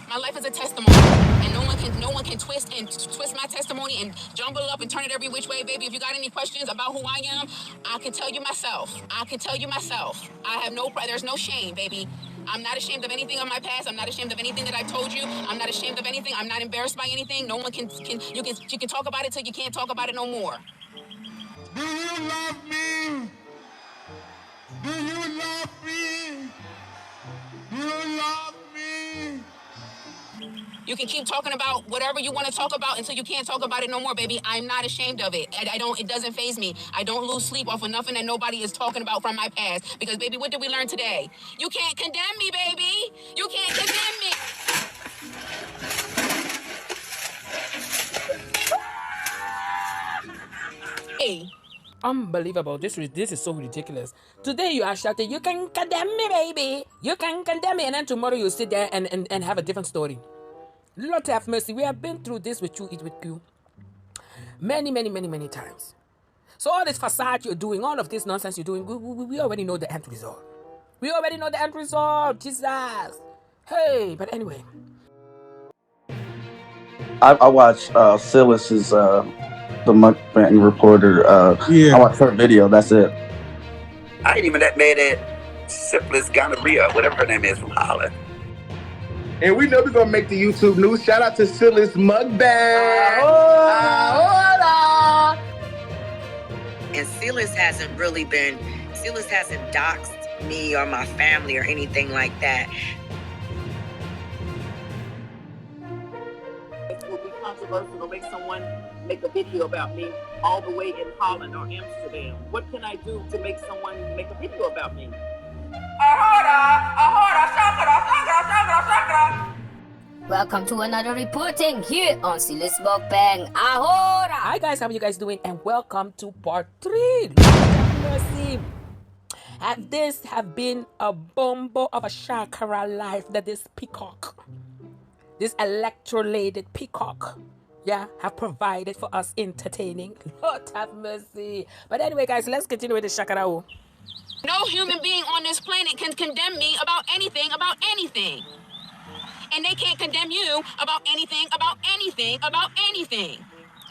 My life is a testimony, and no one can twist my testimony and jumble up and turn it every which way, baby. If you got any questions about who I am, I can tell you myself. I have there's no shame, baby. I'm not ashamed of anything of my past. I'm not ashamed of anything that I told you. I'm not ashamed of anything. I'm not embarrassed by anything. No one you can talk about it till you can't talk about it no more. Do you love me? Do you love me? Do you love me? You can keep talking about whatever you want to talk about until you can't talk about it no more, baby. I'm not ashamed of it. It doesn't faze me. I don't lose sleep off of nothing that nobody is talking about from my past. Because, baby, what did we learn today? You can't condemn me, baby. You can't condemn me. Hey. Unbelievable. This is so ridiculous. Today you are shouting, you can condemn me, baby. You can condemn me. And then tomorrow you sit there and have a different story. Lord have mercy. We have been through this with you. Many times. So all this facade you're doing, all of this nonsense you're doing, we already know the end result. We already know the end result. Jesus. Hey, but anyway. I watched Sylis's the Mukbang reporter. Yeah. I watched her video. That's it. I ain't even that mad at Syphilis, gonorrhea, whatever her name is from Holland. And we know we're gonna make the YouTube news. Shout out to Sylis Mukbang. And Sylis hasn't doxed me or my family or anything like that. It will be controversial to make someone make a video about me all the way in Holland or Amsterdam. What can I do to make someone make a video about me? Welcome to another reporting here on Sylis Mukbang. Ahora! Hi guys, how are you guys doing? And welcome to part 3. Lord have mercy. This have been a bumbo of a shakara life that this peacock, this electrolyted peacock, have provided for us entertaining. Lord have mercy. But anyway, guys, let's continue with the Shakaraaaa. No human being on this planet can condemn me about anything. And they can't condemn you about anything.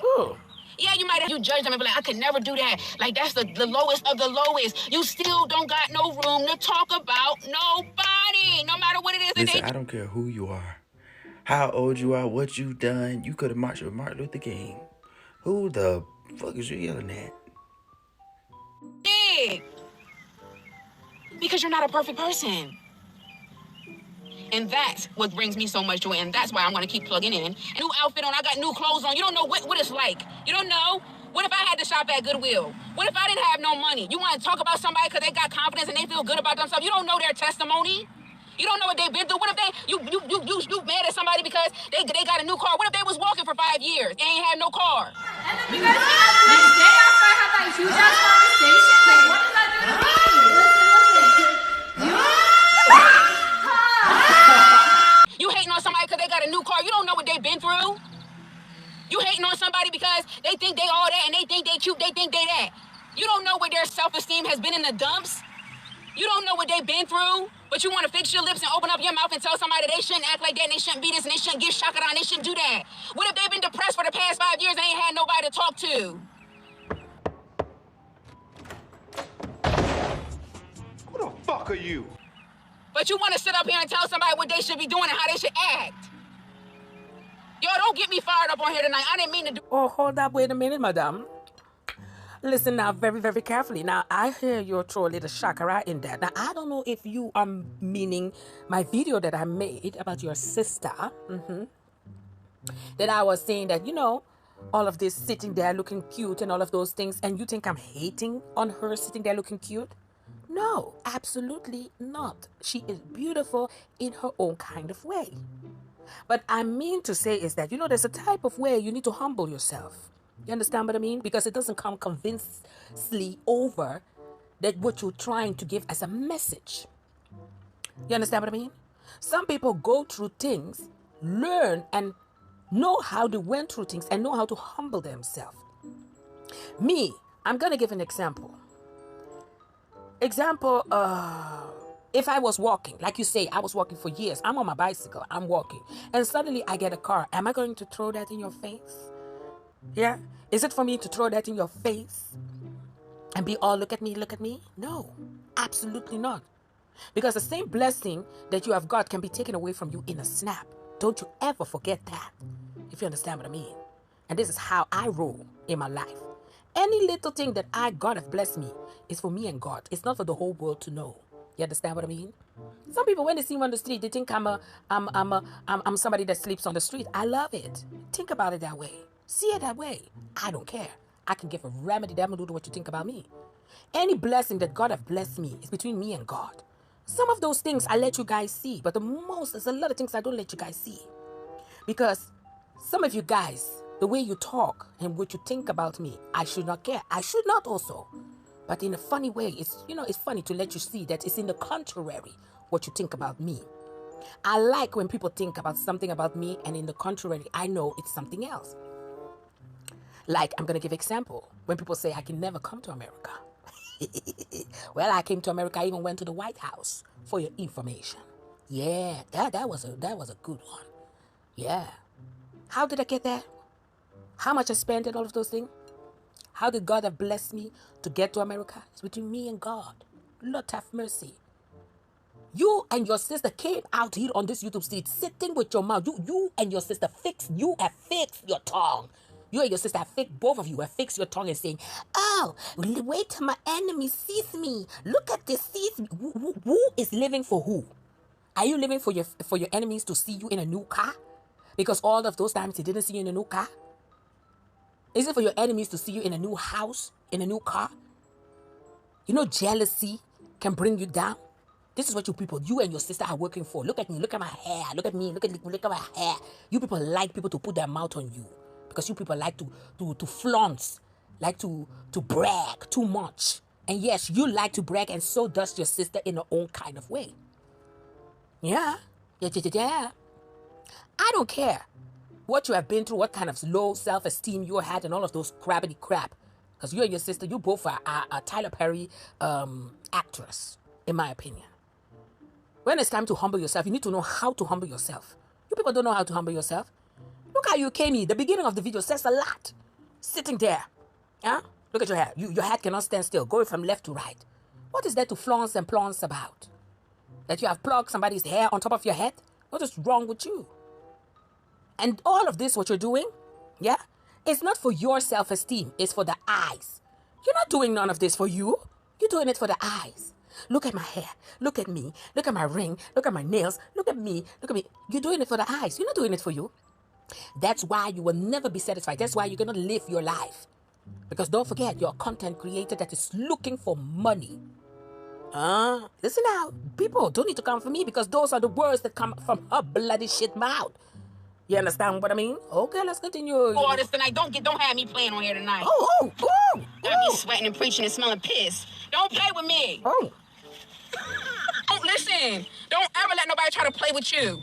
Ooh. Yeah, you judge them and be like, I could never do that. Like, that's the lowest of the lowest. You still don't got no room to talk about nobody, no matter what it is that Listen, I don't care who you are, how old you are, what you done. You could have marched with Martin Luther King. Who the fuck is you yelling at? did. Because you're not a perfect person. And that's what brings me so much joy, and that's why I'm going to keep plugging in. New outfit on, I got new clothes on. You don't know what it's like. You don't know. What if I had to shop at Goodwill? What if I didn't have no money? You want to talk about somebody because they got confidence and they feel good about themselves? You don't know their testimony. You don't know what they've been through. What if you mad at somebody because they got a new car? What if they was walking for 5 years and ain't had no car? And then because the next day after I had that huge ass conversation, like, what does that do to me? You hating on somebody because they got a new car. You don't know what they've been through. You hating on somebody because they think they all that and they think they cute, they think they that. You don't know where their self-esteem has been in the dumps. You don't know what they've been through, but you want to fix your lips and open up your mouth and tell somebody they shouldn't act like that and they shouldn't be this and they shouldn't give shakara and they shouldn't do that. What if they've been depressed for the past 5 years and ain't had nobody to talk to? Who the fuck are you? But you want to sit up here and tell somebody what they should be doing and how they should act. Yo, don't get me fired up on here tonight. I didn't mean to do... Oh, hold up. Wait a minute, madam. Listen now very, very carefully. Now, I hear your throw a little shakara in that. Now, I don't know if you are meaning my video that I made about your sister. That I was saying that, all of this sitting there looking cute and all of those things, and you think I'm hating on her sitting there looking cute? No, absolutely not. She is beautiful in her own kind of way. But I mean to say is that, there's a type of way you need to humble yourself. You understand what I mean? Because it doesn't come convincingly over that what you're trying to give as a message. You understand what I mean? Some people go through things, learn and know how they went through things and know how to humble themselves. Me, I'm going to give an example. If I was walking, like you say, I was walking for years. I'm on my bicycle. I'm walking. And suddenly I get a car. Am I going to throw that in your face? Yeah? Is it for me to throw that in your face? And be all, look at me, look at me? No. Absolutely not. Because the same blessing that you have got can be taken away from you in a snap. Don't you ever forget that. If you understand what I mean. And this is how I roll in my life. Any little thing that God have blessed me is for me and God. It's not for the whole world to know. You understand what I mean? Some people, when they see me on the street, they think I'm somebody that sleeps on the street. I love it. Think about it that way. See it that way. I don't care. I can give a remedy. That will do what you think about me. Any blessing that God have blessed me is between me and God. Some of those things I let you guys see, but there's a lot of things I don't let you guys see. Because some of you guys, the way you talk and what you think about me, I should not care. I should not also. But in a funny way, it's funny to let you see that it's in the contrary what you think about me. I like when people think about something about me and in the contrary, I know it's something else. Like, I'm going to give example. When people say I can never come to America. Well, I came to America. I even went to the White House for your information. Yeah, that was a good one. Yeah. How did I get there? How much I spent and all of those things? How did God have blessed me to get to America? It's between me and God. Lord have mercy. You and your sister came out here on this YouTube street sitting with your mouth. You and your sister you have fixed your tongue. You and your sister have fixed, both of you have fixed your tongue and saying, oh, wait till my enemy sees me. Look at this, sees me. Who is living for who? Are you living for your enemies to see you in a new car? Because all of those times they didn't see you in a new car? Is it for your enemies to see you in a new house, in a new car? You know, jealousy can bring you down. This is what you and your sister are working for. Look at me, look at my hair, look at me, look at my hair. You people like people to put their mouth on you. Because you people like to flaunt, like to brag too much. And yes, you like to brag, and so does your sister in her own kind of way. Yeah. I don't care what you have been through, what kind of low self-esteem you had, and all of those crabbity crap. Because you and your sister, you both are a Tyler Perry actress, in my opinion. When it's time to humble yourself, you need to know how to humble yourself. You people don't know how to humble yourself. Look how you came here. The beginning of the video says a lot. Sitting there. Yeah? Look at your hair. Your head cannot stand still. Going from left to right. What is there to flaunt and plons about? That you have plucked somebody's hair on top of your head? What is wrong with you? And all of this, what you're doing, yeah, it's not for your self-esteem. It's for the eyes. You're not doing none of this for you. You're doing it for the eyes. Look at my hair. Look at me. Look at my ring. Look at my nails. Look at me. Look at me. You're doing it for the eyes. You're not doing it for you. That's why you will never be satisfied. That's why you're going to live your life. Because don't forget, you're a content creator that is looking for money. Listen now. People don't need to come for me because those are the words that come from her bloody shit mouth. You understand what I mean? Okay, let's continue. All this tonight, don't have me playing on here tonight. Got me sweating and preaching and smelling piss. Don't play with me. Don't listen. Don't ever let nobody try to play with you.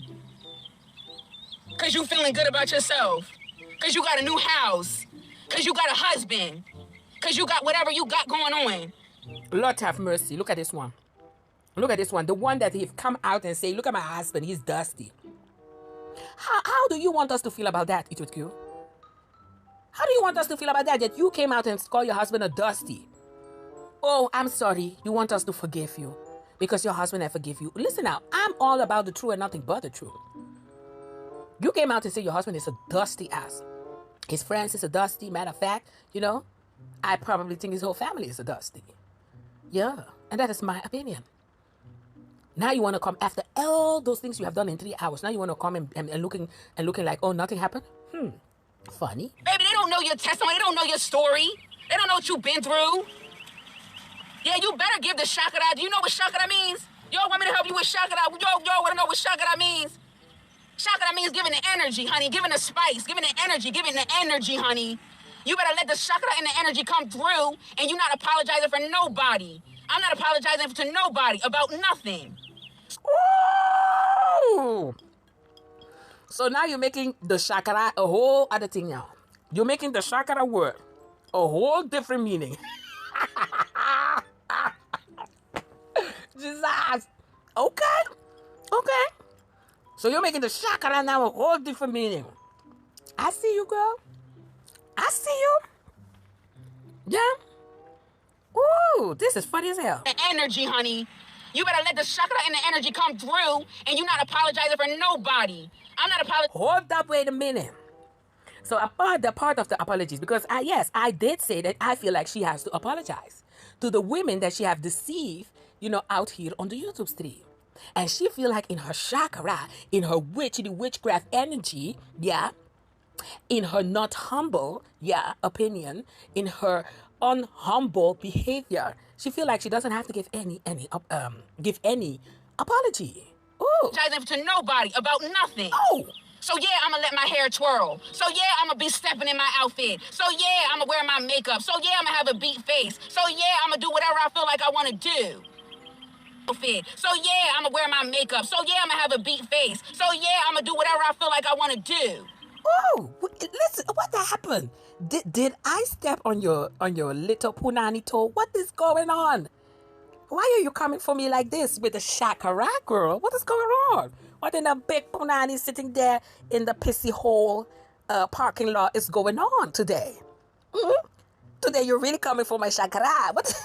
Because you feeling good about yourself. Because you got a new house. Because you got a husband. Because you got whatever you got going on. Lord have mercy. Look at this one. Look at this one. The one that he've come out and say, look at my husband. He's dusty. How do you want us to feel about that, Itutku? How do you want us to feel about that? That you came out and called your husband a dusty. Oh, I'm sorry. You want us to forgive you. Because your husband had forgive you. Listen now. I'm all about the truth and nothing but the truth. You came out and said your husband is a dusty ass. His friends is a dusty. Matter of fact, I probably think his whole family is a dusty. Yeah, and that is my opinion. Now you want to come after all those things you have done in 3 hours. Now you want to come and looking like, oh, nothing happened? Funny. Baby, they don't know your testimony. They don't know your story. They don't know what you've been through. Yeah, you better give the shakara. Do you know what shakara means? Y'all want me to help you with shakara? Y'all want to know what shakara means? Shakara means giving the energy, honey. Giving the spice. Giving the energy, honey. You better let the shakara and the energy come through, and you're not apologizing for nobody. I'm not apologizing to nobody about nothing. Ooh. So now you're making the shakara a whole other thing now. You're making the shakara word a whole different meaning. Jesus. Okay. Okay. So you're making the shakara now a whole different meaning. I see you, girl. I see you. Yeah. Ooh, this is funny as hell. The energy, honey. You better let the chakra and the energy come through, and you're not apologizing for nobody. I'm not apologizing. Hold up, wait a minute. So the part of the apologies, because I did say that I feel like she has to apologize to the women that she have deceived, out here on the YouTube stream. And she feel like in her shakara, in her witchcraft energy, yeah, in her not humble, opinion, in her unhumble behavior, she feel like she doesn't have to give any apology. Ooh. Apologizing to nobody about nothing. Oh. So yeah, I'ma let my hair twirl. So yeah, I'ma be stepping in my outfit. So yeah, I'ma wear my makeup. So yeah, I'ma have a beat face. So yeah, I'ma do whatever I feel like I wanna do. So yeah, I'ma wear my makeup. So yeah, I'ma have a beat face. So yeah, I'ma do whatever I feel like I wanna do. Oh, listen, what happened? Did I step on your little punani toe? What is going on? Why are you coming for me like this with the Shakaraaaa, girl? What is going on? What in a big punani sitting there in the pissy hole parking lot is going on today? Mm-hmm. Today you're really coming for my Shakaraaaa. What?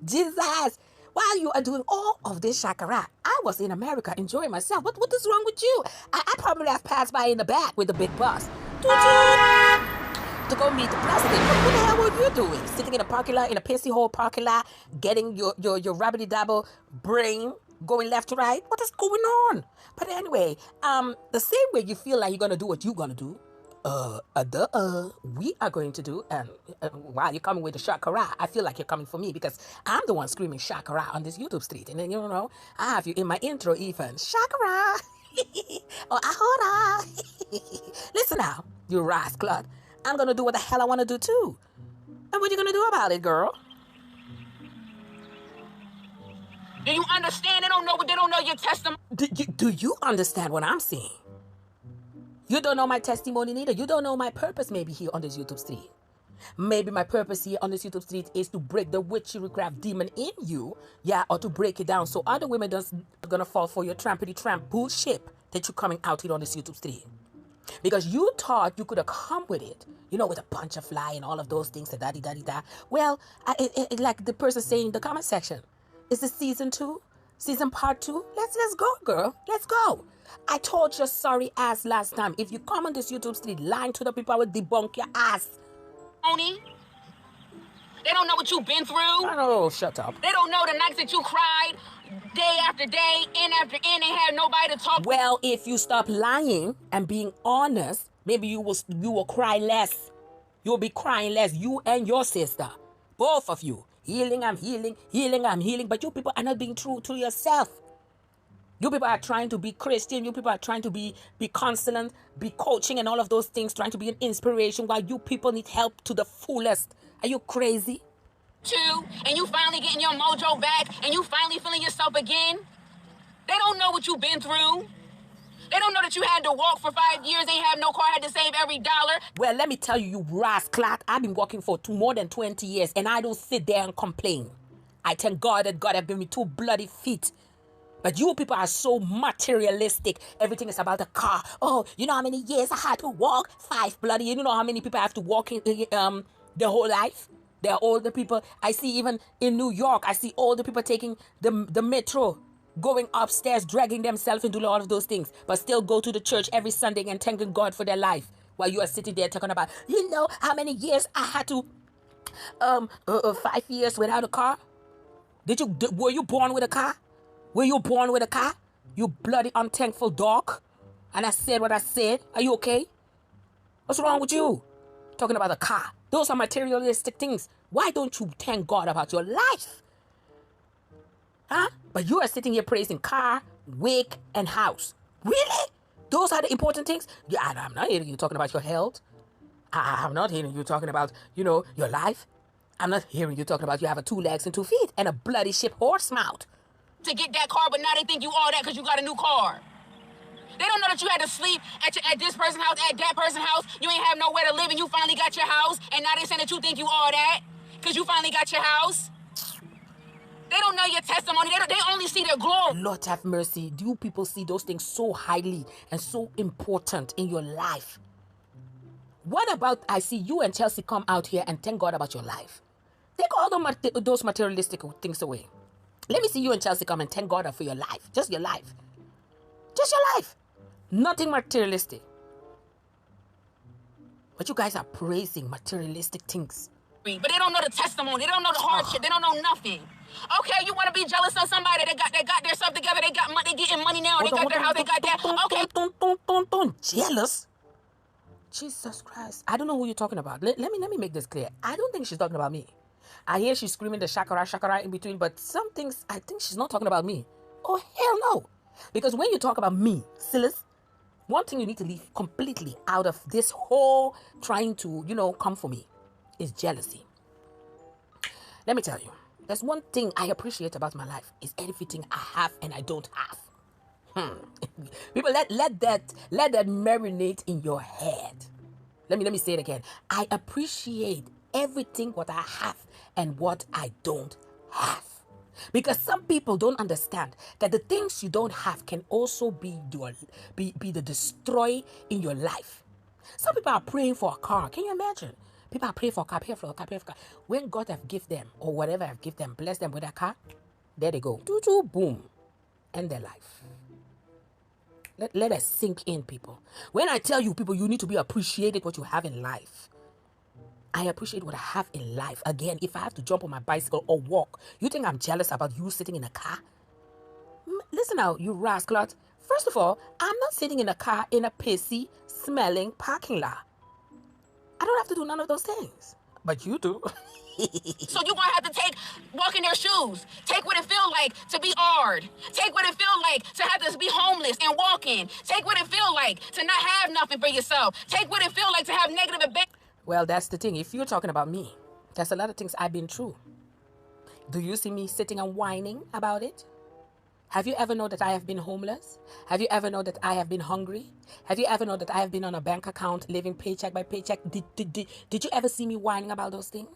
Jesus. While you are doing all of this Shakaraaaa, I was in America enjoying myself. What is wrong with you? I probably have passed by in the back with the big bus to go meet the president. What the hell were you doing? Sitting in a parking lot, in a pissy hole parking lot, getting your rabbity dabble brain going left to right? What is going on? But anyway, the same way you feel like you're gonna do what you're gonna do, we are going to do, and while you're coming with the Shakaraaaa, I feel like you're coming for me because I'm the one screaming Shakaraaaa on this YouTube street. And then, I have you in my intro even. Shakaraaaa! Or Ahora! Listen now, you rascal. I'm going to do what the hell I want to do too. And what are you going to do about it, girl? Do you understand? They don't know your testimony. Do you understand what I'm saying? You don't know my testimony neither. You don't know my purpose maybe here on this YouTube street. Maybe my purpose here on this YouTube street is to break the witchcraft demon in you, or to break it down so other women don't gonna fall for your trampity tramp bullshit that you're coming out here on this YouTube street. Because you thought you could have come with it, with a bunch of fly and all of those things, da-da-da-da-da. Well, like the person saying in the comment section, is this season 2? Season part 2? Let's go, girl. Let's go. I told your sorry ass last time. If you come on this YouTube street lying to the people, I will debunk your ass. Oni, they don't know what you've been through. Oh, shut up. They don't know the nights that you cried day after day, in after in, ain't had nobody to talk. Well, if you stop lying and being honest, maybe you will cry less. You'll be crying less, you and your sister. Both of you. Healing, I'm healing. Healing, I'm healing. But you people are not being true to yourself. You people are trying to be Christian. You people are trying to be constant, be coaching and all of those things, trying to be an inspiration while you people need help to the fullest. Are you crazy? Too, and you finally getting your mojo back, and you finally feeling yourself again. They don't know what you've been through. They don't know that you had to walk for 5 years, ain't have no car, had to save every dollar. Well, let me tell you, you rascal, I've been working for more than 20 years, and I don't sit there and complain. I thank God that God has given me 2 bloody feet. But you people are so materialistic. Everything is about a car. Oh, you know how many years I had to walk? 5 bloody. You know how many people have to walk in their whole life? They're older people. I see even in New York, I see older people taking the metro, going upstairs, dragging themselves into all of those things, but still go to the church every Sunday and thanking God for their life. While you are sitting there talking about, you know how many years I had to, 5 years without a car? Were you born with a car? Were you born with a car? You bloody unthankful dog. And I said what I said. Are you okay? What's wrong with you? Talking about a car. Those are materialistic things. Why don't you thank God about your life? Huh? But you are sitting here praising car, wig, and house. Really? Those are the important things? Yeah, I'm not hearing you talking about your health. I'm not hearing you talking about, your life. I'm not hearing you talking about you have 2 legs and 2 feet and a bloody ship horse mouth. To get that car, but now they think you all that because you got a new car. They don't know that you had to sleep at this person's house, at that person's house. You ain't have nowhere to live, and you finally got your house. And now they saying that you think you all that because you finally got your house. They don't know your testimony. They only see their glory. Lord have mercy. Do you people see those things so highly and so important in your life? What about I see you and Chelsea come out here and thank God about your life? Take all those materialistic things away. Let me see you and Chelsea come and thank God for your life. Just your life. Just your life. Nothing materialistic. But you guys are praising materialistic things. But they don't know the testimony. They don't know the hardship. They don't know nothing. Okay, you want to be jealous of somebody that got their stuff together. They got money. They getting money now. They got their house. They got that. Okay. Jealous? Jesus Christ. I don't know who you're talking about. Let me make this clear. I don't think she's talking about me. I hear she's screaming the shakara in between, but some things I think she's not talking about me. Oh, hell no. Because when you talk about me, Sylis, one thing you need to leave completely out of this whole trying to, come for me is jealousy. Let me tell you, there's one thing I appreciate about my life is everything I have and I don't have. People, let that marinate in your head. Let me say it again. I appreciate everything what I have and what I don't have. Because some people don't understand that the things you don't have can also be the destroy in your life. Some people are praying for a car. Can you imagine? People are praying for a car, pray for a car. When God have given them or whatever have given them, bless them with a car, there they go. Boom. End their life. Let us sink in, people. When I tell you, people, you need to be appreciated what you have in life. I appreciate what I have in life. Again, if I have to jump on my bicycle or walk, you think I'm jealous about you sitting in a car? Listen now, you rascal. First of all, I'm not sitting in a car in a pissy, smelling parking lot. I don't have to do none of those things. But you do. So you're going to have to walk in their shoes. Take what it feels like to be hard. Take what it feels like to have to be homeless and walking. Take what it feels like to not have nothing for yourself. Take what it feels like to have negative events. Well, that's the thing. If you're talking about me, there's a lot of things I've been through. Do you see me sitting and whining about it? Have you ever known that I have been homeless? Have you ever known that I have been hungry? Have you ever known that I have been on a bank account living paycheck by paycheck? Did you ever see me whining about those things?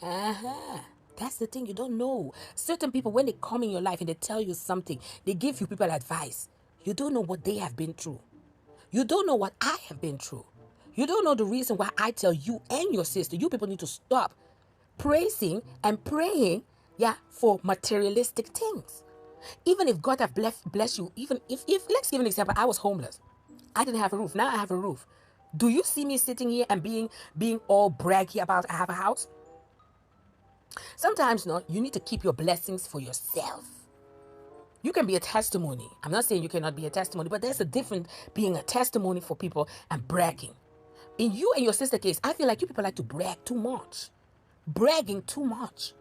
That's the thing you don't know. Certain people, when they come in your life and they tell you something, they give you people advice. You don't know what they have been through. You don't know what I have been through. You don't know the reason why I tell you and your sister, you people need to stop praising and praying, for materialistic things. Even if God have blessed you, even if let's give an example, I was homeless. I didn't have a roof. Now I have a roof. Do you see me sitting here and being all braggy about I have a house? Sometimes, you need to keep your blessings for yourself. You can be a testimony. I'm not saying you cannot be a testimony, but there's a difference being a testimony for people and bragging. In you and your sister case, I feel like you people like to brag too much. Bragging too much.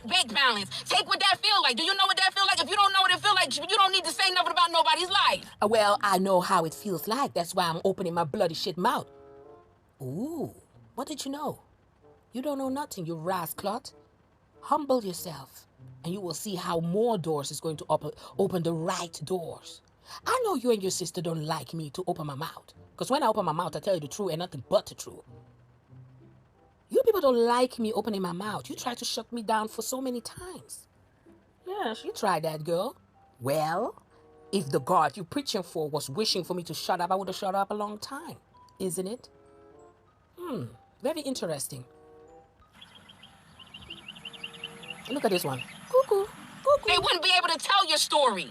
Bank balance. Take what that feel like. Do you know what that feel like? If you don't know what it feel like, you don't need to say nothing about nobody's life. Well, I know how it feels like. That's why I'm opening my bloody shit mouth. Ooh, what did you know? You don't know nothing, you rascal. Humble yourself, and you will see how more doors is going to open the right doors. I know you and your sister don't like me to open my mouth. Because when I open my mouth, I tell you the truth and nothing but the truth. You people don't like me opening my mouth. You tried to shut me down for so many times. Yes, you tried that, girl. Well, if the God you preaching for was wishing for me to shut up, I would have shut up a long time. Isn't it? Very interesting. Look at this one. Cuckoo. They wouldn't be able to tell your story.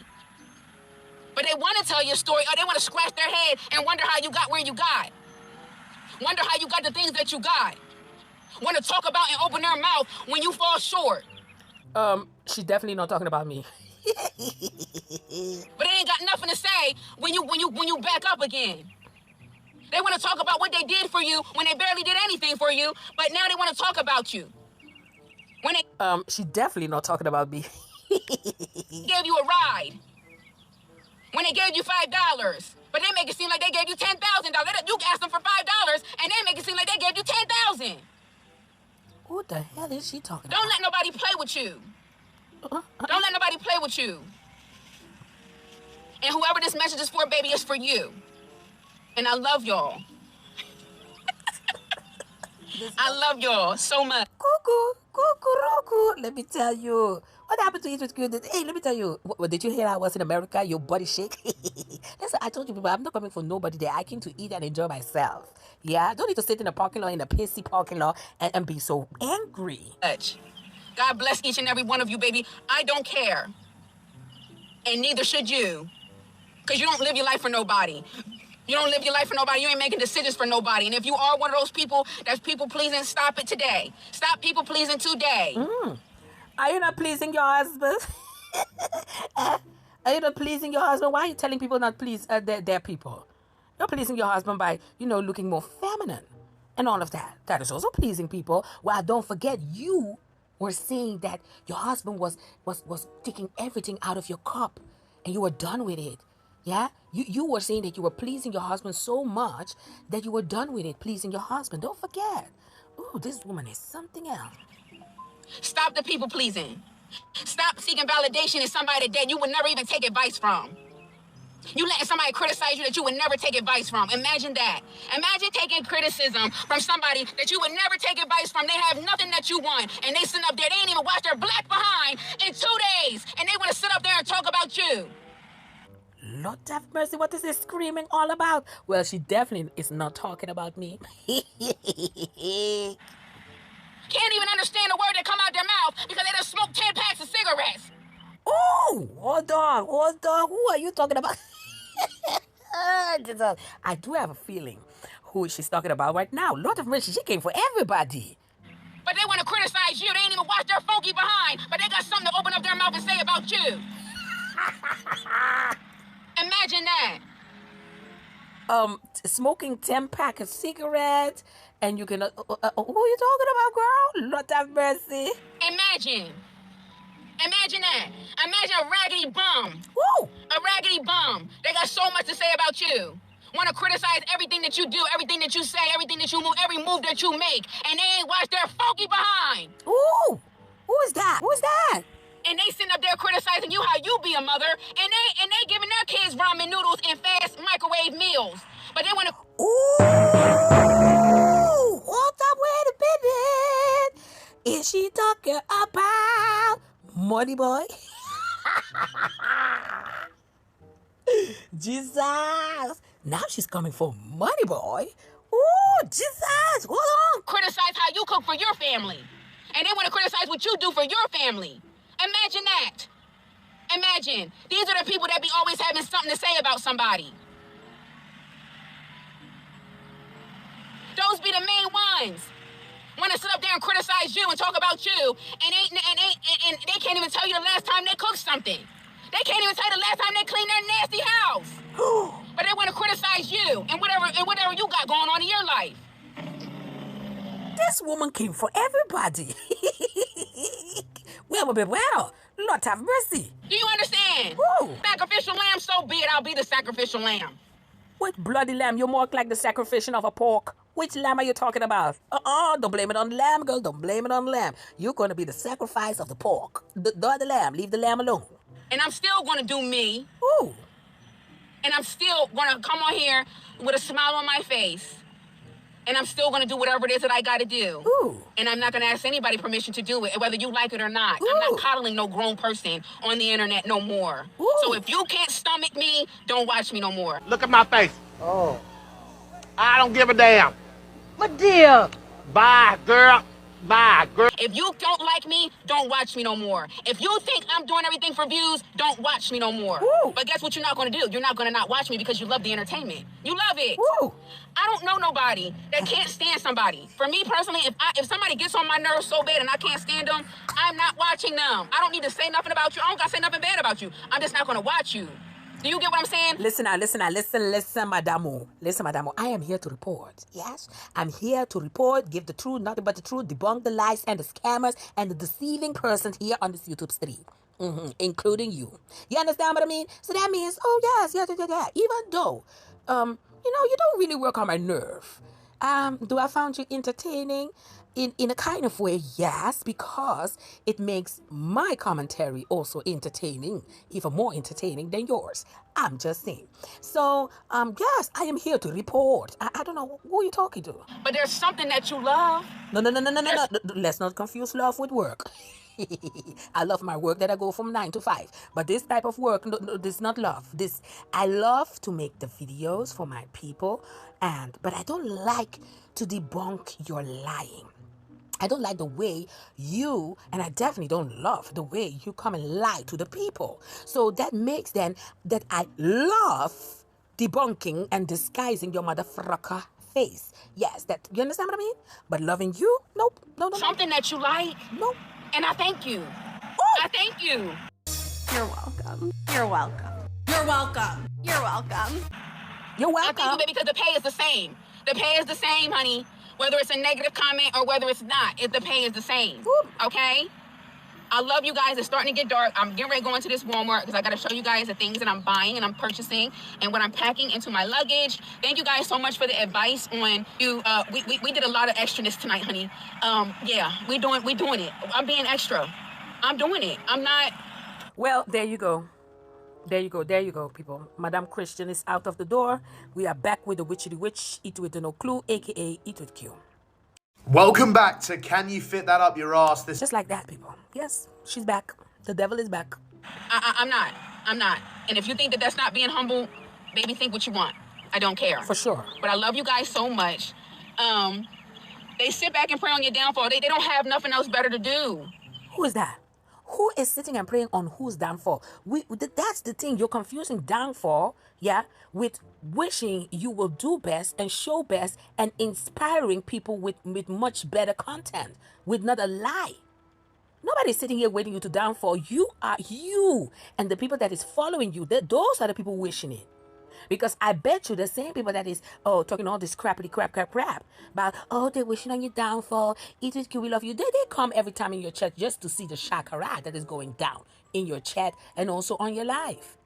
But they want to tell your story, or they want to scratch their head and wonder how you got where you got. Wonder how you got the things that you got. Want to talk about and open their mouth when you fall short. She's definitely not talking about me. But they ain't got nothing to say when you back up again. They want to talk about what they did for you when they barely did anything for you, but now they want to talk about you. When they she's definitely not talking about me. gave you a ride. When they gave you $5, but they make it seem like they gave you $10,000. You asked them for $5, and they make it seem like they gave you $10,000. What the hell is she talking Don't about? let nobody play with you. Don't let nobody play with you. And whoever this message is for, baby, it's for you. And I love y'all. I love y'all so much. Cuckoo. Kukuruku. Let me tell you. What happened to Eat with Good? Hey, let me tell you. Did you hear I was in America? Your body shake. Listen, I told you people, I'm not coming for nobody there. I came to eat and enjoy myself. Yeah, I don't need to sit in a parking lot, in a pissy parking lot, and be so angry. God bless each and every one of you, baby. I don't care. And neither should you. Because you don't live your life for nobody. You don't live your life for nobody. You ain't making decisions for nobody. And if you are one of those people that's people pleasing, stop it today. Stop people pleasing today. Are you not pleasing your husband? Are you not pleasing your husband? Why are you telling people not please their people? You're pleasing your husband by, looking more feminine and all of that. That is also pleasing people. Well, don't forget, you were saying that your husband was taking everything out of your cup and you were done with it. Yeah? You were saying that you were pleasing your husband so much that you were done with it, pleasing your husband. Don't forget. Ooh, this woman is something else. Stop the people pleasing. Stop seeking validation in somebody that you would never even take advice from. You letting somebody criticize you that you would never take advice from. Imagine that. Imagine taking criticism from somebody that you would never take advice from. They have nothing that you want. And they sit up there. They ain't even wash their black behind in 2 days. And they want to sit up there and talk about you. Lord have mercy, what is this screaming all about? Well, she definitely is not talking about me. Can't even understand the word that come out their mouth because they done smoked 10 packs of cigarettes. Oh, hold on. Who are you talking about? I do have a feeling who she's talking about right now. Lord of mercy, she came for everybody. But they want to criticize you. They ain't even wash their funky behind. But they got something to open up their mouth and say about you. Imagine that. Smoking 10 pack of cigarettes, and you can. Who are you talking about, girl? Lord have mercy. Imagine that. Imagine a raggedy bum. Woo! A raggedy bum. They got so much to say about you. Want to criticize everything that you do, everything that you say, everything that you move, every move that you make, and they ain't washed their funky behind. Ooh! Who is that? Who is that? And they sitting up there criticizing you how you be a mother, and they giving their kids ramen noodles and fast microwave meals. But they want to. Ooh! Hold up, wait a minute. Is she talking about Money Boy? Jesus! Now she's coming for Money Boy. Ooh, Jesus! Hold on. Criticize how you cook for your family, and they want to criticize what you do for your family. Imagine that. Imagine. These are the people that be always having something to say about somebody. Those be the main ones. Want to sit up there and criticize you and talk about you, and they can't even tell you the last time they cooked something. They can't even tell you the last time they cleaned their nasty house. But they want to criticize you and whatever you got going on in your life. This woman came for everybody. Well, Lord have mercy. Do you understand? Woo. Sacrificial lamb, so be it. I'll be the sacrificial lamb. What bloody lamb? You're more like the sacrificial of a pork. Which lamb are you talking about? Don't blame it on the lamb, girl. Don't blame it on the lamb. You're going to be the sacrifice of the pork. The other lamb. Leave the lamb alone. And I'm still going to do me. Ooh. And I'm still going to come on here with a smile on my face. And I'm still going to do whatever it is that I got to do. Ooh. And I'm not going to ask anybody permission to do it, whether you like it or not. Ooh. I'm not coddling no grown person on the internet no more. Ooh. So if you can't stomach me, don't watch me no more. Look at my face. Oh. I don't give a damn. My dear. Bye, girl. Bye, girl. If you don't like me, don't watch me no more. If you think I'm doing everything for views, don't watch me no more. Ooh. But guess what you're not going to do? You're not going to not watch me because you love the entertainment. You love it. Ooh. I don't know nobody that can't stand somebody. For me personally, if somebody gets on my nerves so bad and I can't stand them, I'm not watching them. I don't need to say nothing about you. I don't got to say nothing bad about you. I'm just not going to watch you. Do you get what I'm saying? Listen, madamo. Listen, madamo. I am here to report. Yes? I'm here to report, give the truth, nothing but the truth, debunk the lies and the scammers and the deceiving persons here on this YouTube stream. Including you. You understand what I mean? So that means, yes. Even though, you don't really work on my nerve. Do I find you entertaining? In a kind of way, yes, because it makes my commentary also entertaining, even more entertaining than yours. I'm just saying. So, yes, I am here to report. I don't know who you're talking to. But there's something that you love. No. Let's not confuse love with work. I love my work that I go from 9 to 5. But this type of work, no, this is not love. I love to make the videos for my people, but I don't like to debunk your lying. I don't like the way you, and I definitely don't love the way you come and lie to the people. So that makes then that I love debunking and disguising your motherfucker face. Yes, that, you understand what I mean? But loving you, nope, no. Something that you like, nope. And I thank you. I thank you. You're welcome. You're welcome. You're welcome. You're welcome. You're welcome. I thank you, baby, because the pay is the same. The pay is the same, honey. Whether it's a negative comment or whether it's not, the pay is the same. Okay? I love you guys. It's starting to get dark. I'm getting ready to go into this Walmart because I got to show you guys the things that I'm buying and I'm purchasing and what I'm packing into my luggage. Thank you guys so much for the advice on you. We did a lot of extraness tonight, honey. Yeah, we doing it. I'm being extra. I'm doing it. I'm not. Well, there you go. There you go, people. Madame Christian is out of the door. We are back with the Witchy Witch, Eat With No Clue, aka Eat With Q. Welcome back to Can You Fit That Up Your Ass? Just like that, people. Yes, she's back. The devil is back. I'm not. And if you think that that's not being humble, baby, think what you want. I don't care. For sure. But I love you guys so much. They sit back and pray on your downfall. They don't have nothing else better to do. Who is that? Who is sitting and praying on whose downfall? That's the thing. You're confusing downfall, yeah, with wishing you will do best and show best and inspiring people with much better content, with not a lie. Nobody's sitting here waiting you to downfall. You are you. And the people that is following you, those are the people wishing it. Because I bet you the same people that is, talking all this crap about, they're wishing on your downfall. Eat With Q, we love you. They come every time in your chat just to see the shakara that is going down in your chat and also on your live.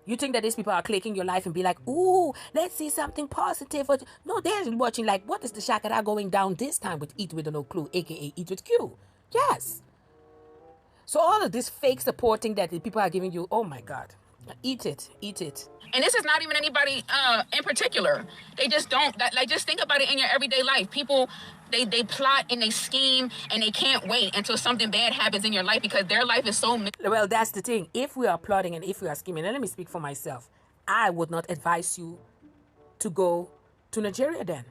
You think that these people are clicking your life and be like, ooh, let's see something positive. No, they're watching like, what is the shakara going down this time with Eat With No Clue, aka Eat With Q? Yes. So all of this fake supporting that the people are giving you, oh my God. Eat it. And this is not even anybody in particular. They just don't. Just think about it in your everyday life. People, they plot and they scheme and they can't wait until something bad happens in your life because their life is so. Well, that's the thing. If we are plotting and if we are scheming, and let me speak for myself, I would not advise you to go to Nigeria then.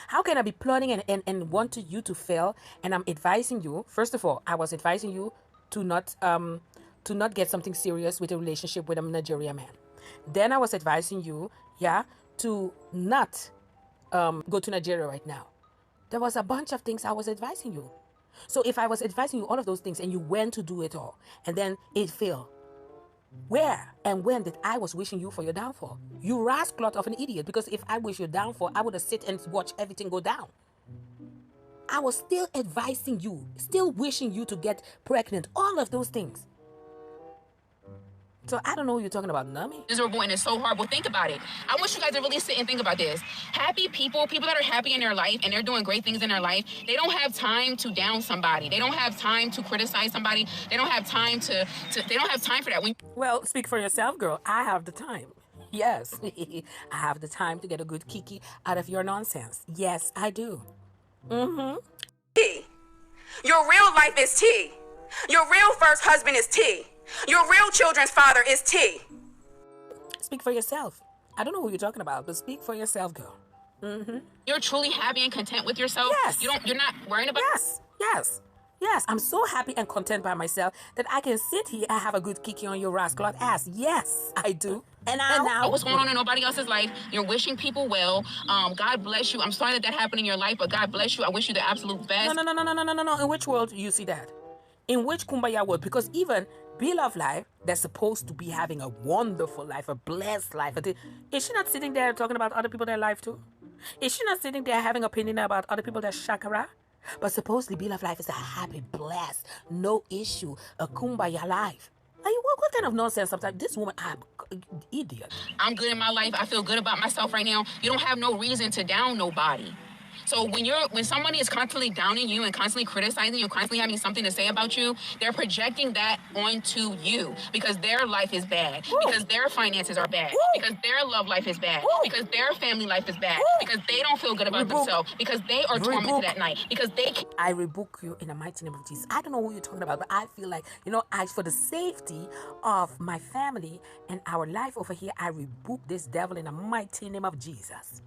How can I be plotting and want you to fail? And I'm advising you. First of all, I was advising you to not get something serious with a relationship with a Nigerian man. Then I was advising you, to not go to Nigeria right now. There was a bunch of things I was advising you. So if I was advising you all of those things and you went to do it all and then it failed, where and when did I was wishing you for your downfall? You rascal of an idiot, because if I wish your downfall, I would have sit and watch everything go down. I was still advising you, still wishing you to get pregnant, all of those things. So I don't know who you're talking about, Nami. Miserable and it's so horrible. Think about it. I want you guys to really sit and think about this. Happy people that are happy in their life and they're doing great things in their life, they don't have time to down somebody. They don't have time to criticize somebody. They don't have time they don't have time for that. Well, speak for yourself, girl. I have the time. Yes, I have the time to get a good kiki out of your nonsense. Yes, I do. T. Your real life is T. Your real first husband is T. Your real children's father is T. Speak for yourself. I don't know who you're talking about, but speak for yourself, girl. You're truly happy and content with yourself? Yes. You're not worrying about... Yes. I'm so happy and content by myself that I can sit here and have a good kiki on your rascal ass. Yes, I do. And now what's going on in nobody else's life? You're wishing people well. God bless you. I'm sorry that happened in your life, but God bless you. I wish you the absolute best. No. In which world do you see that? In which kumbaya world? Because even Beloved Life, they're supposed to be having a wonderful life, a blessed life. Is she not sitting there talking about other people their life too? Is she not sitting there having opinion about other people their shakara? But supposedly Beloved Life is a happy, blessed, no issue, a kumbaya life. What kind of nonsense sometimes? This woman, I'm idiot. I'm good in my life. I feel good about myself right now. You don't have no reason to down nobody. So when somebody is constantly downing you and constantly criticizing you, constantly having something to say about you, they're projecting that onto you because their life is bad, because their finances are bad, because their love life is bad, because their family life is bad, because they don't feel good about themselves, because they are tormented at night, because they can't. I rebuke you in the mighty name of Jesus. I don't know who you're talking about, but I feel like, for the safety of my family and our life over here, I rebuke this devil in the mighty name of Jesus.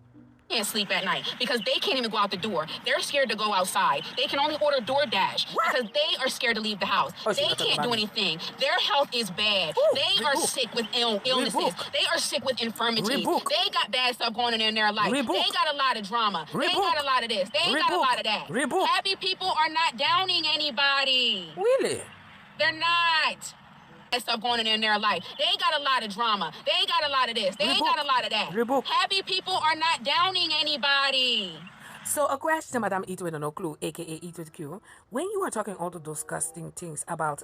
Can't sleep at night because they can't even go out the door. They're scared to go outside. They can only order DoorDash because they are scared to leave the house. They can't do anything. Their health is bad. They are sick with illnesses. They are sick with infirmities. They got bad stuff going on in their life. They got a lot of drama. They got a lot of this. They got a lot of that. Happy people are not downing anybody. Really? They're not. Stuff going on in their life. They got a lot of drama. They got a lot of this. They got a lot of that. Happy people are not downing anybody. So a question, Madam Eat with no clue, aka Eat with Q. When you are talking all of those disgusting things about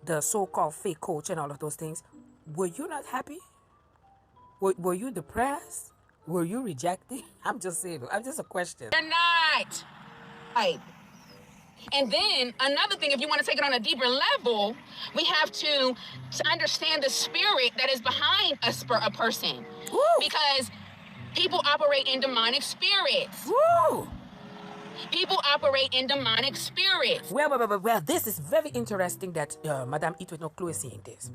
the so-called fake coach and all of those things, were you not happy? Were you depressed? Were you rejected? I'm just saying. I'm just a question. They're not. Right. And then another thing, if you want to take it on a deeper level, we have to understand the spirit that is behind a person. Woo. Because people operate in demonic spirits. Woo. People operate in demonic spirits. Well, this is very interesting that Madame Eat with no clue is saying this.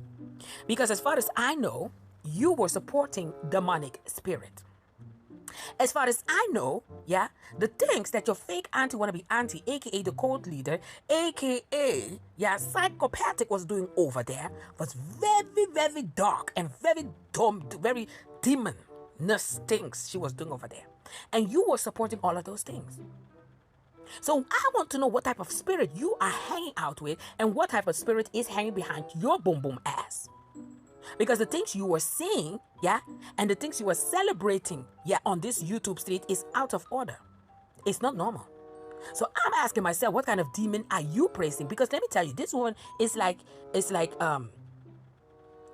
Because as far as I know, you were supporting demonic spirit. As far as I know, yeah, the things that your fake auntie wanna be auntie, aka the cult leader, aka psychopathic was doing over there was very, very dark and very dumb, very demonous things she was doing over there. And you were supporting all of those things. So I want to know what type of spirit you are hanging out with and what type of spirit is hanging behind your boom boom ass. Because the things you were seeing, and the things you were celebrating, on this YouTube street is out of order. It's not normal. So I'm asking myself, what kind of demon are you praising? Because let me tell you, this woman is like,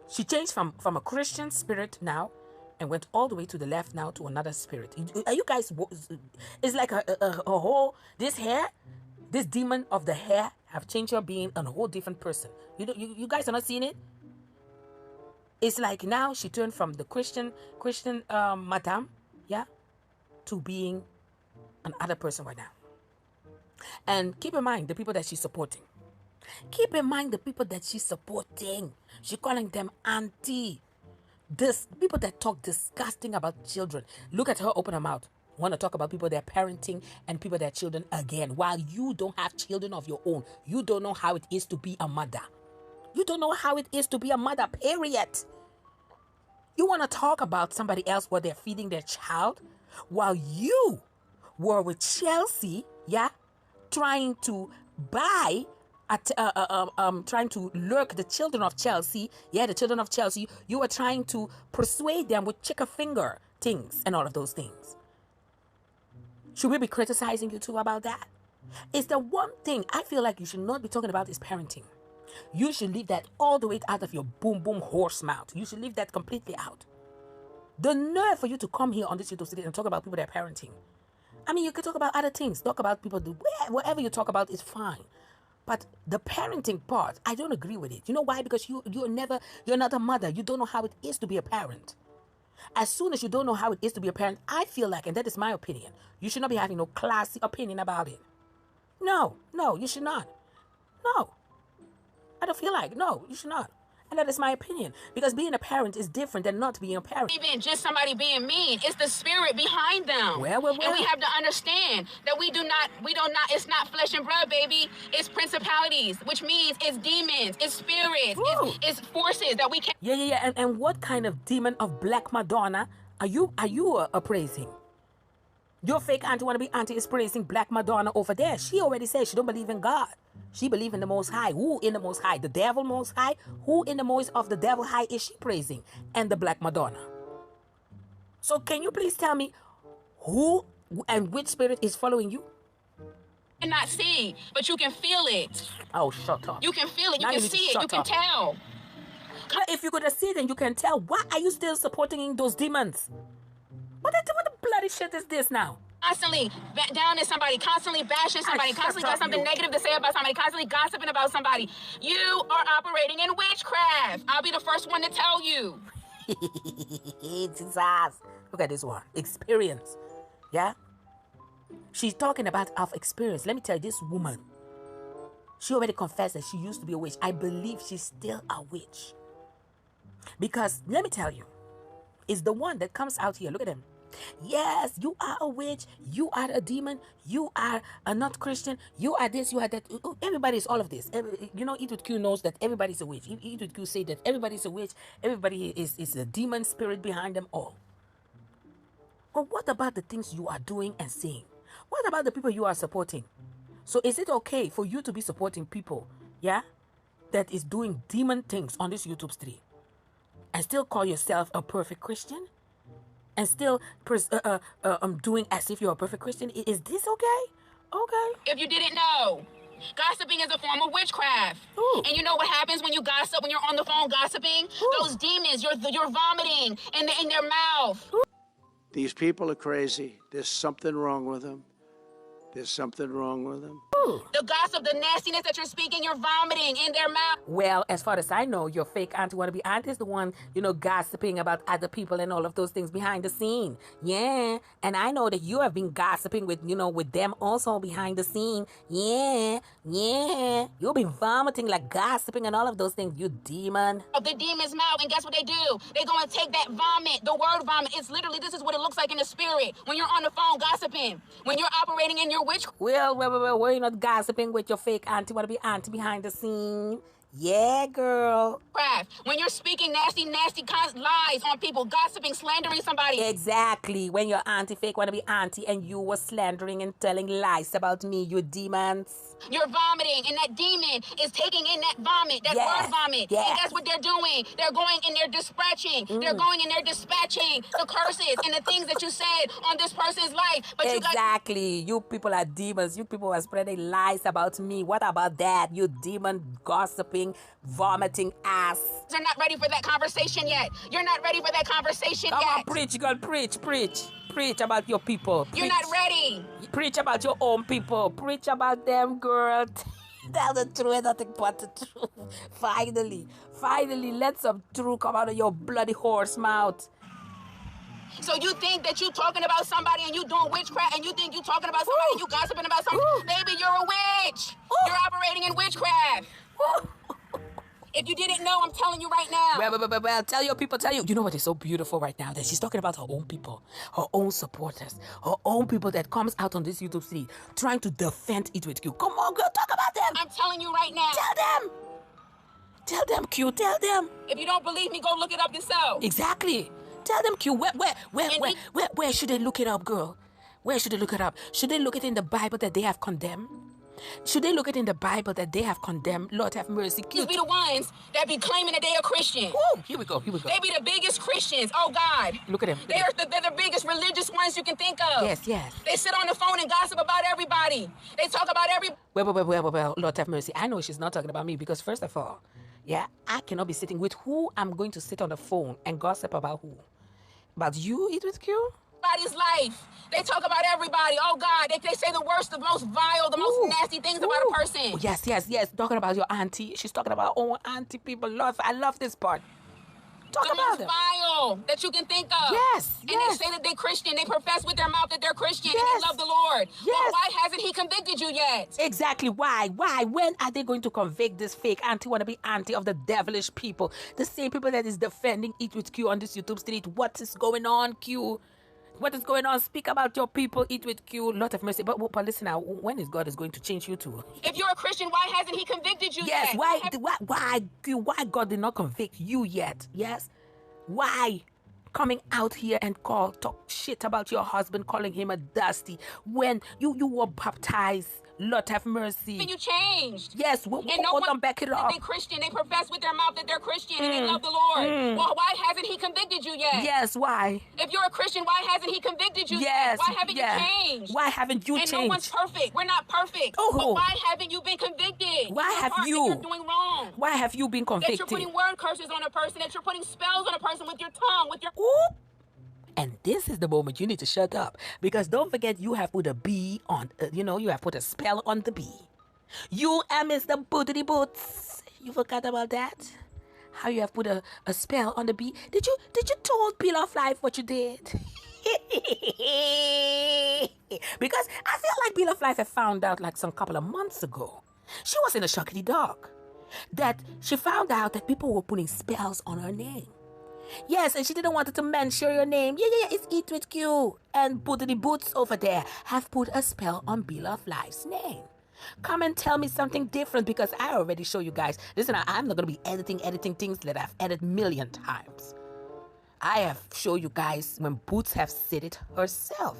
she changed from a Christian spirit now and went all the way to the left now to another spirit. Are you guys, it's like a whole, this demon of the hair have changed her being a whole different person. You guys are not seeing it? It's like now she turned from the Christian madam, to being another person right now. And keep in mind the people that she's supporting. Keep in mind the people that she's supporting. She's calling them auntie. This people that talk disgusting about children. Look at her open her mouth. Want to talk about people that are parenting and people that are children again. While you don't have children of your own. You don't know how it is to be a mother. You don't know how it is to be a mother, period. You want to talk about somebody else what they're feeding their child while you were with Chelsea, trying to buy, trying to lurk the children of Chelsea, the children of Chelsea. You were trying to persuade them with chicken finger things and all of those things. Should we be criticizing you too about that? It's the one thing I feel like you should not be talking about is parenting. You should leave that all the way out of your boom boom horse mouth. You should leave that completely out. The nerve for you to come here on this YouTube today and talk about people that are parenting. I mean, you could talk about other things. Talk about people, whatever you talk about is fine. But the parenting part, I don't agree with it. You know why? Because you're not a mother. You don't know how it is to be a parent. As soon as you don't know how it is to be a parent, I feel like, and that is my opinion, you should not be having no classy opinion about it. No, you should not. No. I don't feel like, no, you should not. And that is my opinion. Because being a parent is different than not being a parent. Even just somebody being mean, it's the spirit behind them. Well. And we have to understand that it's not flesh and blood, baby. It's principalities, which means it's demons, it's spirits, it's forces that we can't. Yeah. And what kind of demon of Black Madonna are you praising? Your fake auntie wanna be auntie is praising Black Madonna over there. She already said she don't believe in God. She believe in the Most High. Who in the Most High? The devil Most High? Who in the most of the devil high is she praising? And the Black Madonna. So can you please tell me who and which spirit is following you? Cannot see, but you can feel it. Oh, shut up. You can feel it. You can see it. You can tell. But if you could see it and you can tell, why are you still supporting those demons? What the bloody shit is this now? Constantly down at somebody, constantly bashing somebody, constantly got something negative to say about somebody, constantly gossiping about somebody. You are operating in witchcraft. I'll be the first one to tell you. Jesus. Look at this one. Experience. Yeah? She's talking about of experience. Let me tell you, this woman, she already confessed that she used to be a witch. I believe she's still a witch. Because, let me tell you, it's the one that comes out here. Look at him. Yes, you are a witch. You are a demon. You are a not Christian. You are this, you are that. Everybody is all of this. You know, Eat with Q knows that everybody's a witch. Eat with Q say that everybody's a witch. Everybody is a demon spirit behind them all. But what about the things you are doing and saying? What about the people you are supporting? So is it okay for you to be supporting people, yeah, that is doing demon things on this YouTube stream and still call yourself a perfect Christian? And still doing as if you're a perfect Christian? Is this okay? Okay. If you didn't know, gossiping is a form of witchcraft. Ooh. And you know what happens when you gossip, when you're on the phone gossiping? Ooh. Those demons, you're vomiting in their mouth. Ooh. These people are crazy. There's something wrong with them. There's something wrong with them. Ooh. The gossip, the nastiness that you're speaking, you're vomiting in their mouth. Well, as far as I know, your fake auntie wannabe aunt is the one, you know, gossiping about other people and all of those things behind the scene. Yeah. And I know that you have been gossiping with, you know, with them also behind the scene. Yeah. Yeah. You've been vomiting, like gossiping and all of those things, you demon. The demon's mouth, and guess what they do? They go and take that vomit, the word vomit. It's literally, this is what it looks like in the spirit when you're on the phone gossiping, when you're operating in your witchcraft. Well, you're not gossiping with your fake auntie wannabe auntie behind the scene. Yeah, girl. When you're speaking nasty lies on people, gossiping, slandering somebody. Exactly. When your auntie fake wannabe auntie and you were slandering and telling lies about me, you demons. You're vomiting, and that demon is taking in that vomit, that word vomit. Yes. And that's what they're doing. They're going and they're dispatching. They're going and they're dispatching the curses and the things that you said on this person's life. But exactly. You people are demons. You people are spreading lies about me. What about that? You demon gossiping, vomiting ass. You're not ready for that conversation yet. You're not ready for that conversation yet. Come on, preach, girl, preach. Preach about your people. You're not ready. Preach about your own people. Preach about them, girl. Tell the truth and nothing but the truth. Finally, let some truth come out of your bloody horse mouth. So you think that you talking about somebody and you doing witchcraft, and you think you talking about somebody and you gossiping about somebody? Baby, you're a witch. You're operating in witchcraft. If you didn't know, I'm telling you right now. Well, tell your people, You know what is so beautiful right now? That she's talking about her own people, her own supporters, her own people that comes out on this YouTube stream trying to defend Eat With Q. Come on, girl, talk about them. I'm telling you right now. Tell them, Q, tell them. If you don't believe me, go look it up yourself. Exactly. Tell them, Q, where should they look it up, girl? Where should they look it up? Should they look it in the Bible that they have condemned? Should they look it in the Bible that they have condemned? Lord have mercy. These be the ones that be claiming that they are Christian. Woo, here we go. They be the biggest Christians. Oh, God. Look at them. They're the biggest religious ones you can think of. Yes. They sit on the phone and gossip about everybody. They talk about every... Well, Lord have mercy. I know she's not talking about me because, first of all, yeah, I cannot be sitting with who I'm going to sit on the phone and gossip about who. About you, Eat With Q? Everybody's life. They talk about everybody. Oh, God. They say the worst, the most vile, the most nasty things about a person. Yes. Talking about your auntie. She's talking about her own auntie people. Love. I love this part. Talk the about most them. vile that you can think of. Yes. And they say that they're Christian. They profess with their mouth that they're Christian and they love the Lord. Yes. Well, why hasn't he convicted you yet? Exactly. Why? When are they going to convict this fake auntie wannabe auntie of the devilish people? The same people that is defending Eat With Q on this YouTube street. What is going on, Q? What is going on? Speak about your people. Eat With Q. Lot of mercy. But listen now. When is God going to change you too? If you're a Christian, why hasn't he convicted you yet? Yes. Why God did not convict you yet? Yes. Why? Coming out here and talk shit about your husband, calling him a dusty when you were baptized. Lord have mercy. And you changed. Yes, and no one back it up. They're Christian. They profess with their mouth that they're Christian and they love the Lord. Well, why hasn't he convicted you yet? Yes, why? If you're a Christian, why hasn't he convicted you yet? Why haven't you changed? Why haven't you changed? And no one's perfect. We're not perfect. Oh. But why haven't you been convicted? Why have you? You're doing wrong. Why have you been convicted? That you're putting word curses on a person. That you're putting spells on a person with your tongue, with your... Ooh. And this is the moment you need to shut up. Because don't forget, you have put a B on, you have put a spell on the B. You and Mr. Bootity Boots. You forgot about that? How you have put a spell on the B? Did you told Peel of Life what you did? Because I feel like Peel of Life had found out like some couple of months ago. She was in a shockity dark. That she found out that people were putting spells on her name. Yes, and she didn't want to mention your name. Yeah, it's Eat With Q. And Bootity Boots over there have put a spell on Peel of Life's name. Come and tell me something different, because I already show you guys. Listen, I'm not going to be editing things that I've edited million times. I have shown you guys when Boots have said it herself,